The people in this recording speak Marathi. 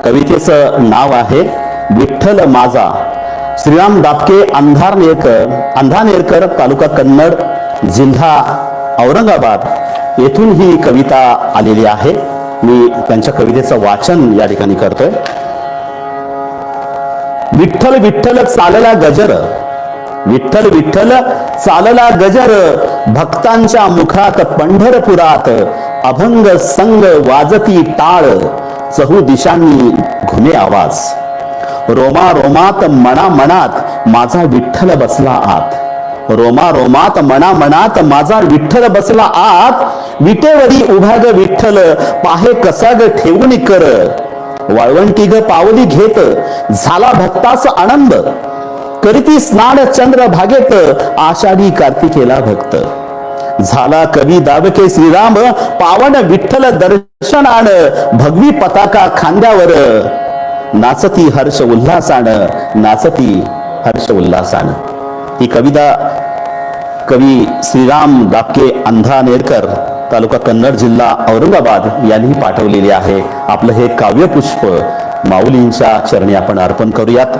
कवितेचं नाव आहे विठ्ठल माझा. श्रीराम दापके अंधानेरकर, तालुका कन्नड, जिल्हा औरंगाबाद येथून ही कविता आलेली आहे. मी त्यांच्या कवितेचं वाचन या ठिकाणी करतोय. विठ्ठल विठ्ठल चालला गजर, विठ्ठल विठ्ठल चालला गजर, भक्तांच्या मुखात पंढरपुरात अभंग संग वाजती टाळ, चहू दिशांनी घुमे आवाज. रोमा रोमात मना मनात माझा विठ्ठल बसला आत, रोमा रोमात मना मनात माझा विठ्ठल बसला आत. विटेवरी उभा ग विठ्ठल पाहे कसा ग ठेवून कर, वाळवंटी ग पावली घेत झाला भक्तास आनंद. करीती स्नान चंद्र भागेत आषाढी कार्तिकेला भक्त. झाला कवी दाबके श्रीराम पावन विठ्ठल दर्शनान, भगवी पताका खांद्यावर नाचती हर्ष उल्हासान, नाचती हर्ष उल्हासान. ही कविता कवी श्रीराम दापके अंधानेरकर, तालुका कन्नड, जिल्हा औरंगाबाद यांनी पाठवलेली आहे. आपलं हे काव्यपुष्प माऊलींच्या चरणी आपण अर्पण करूयात.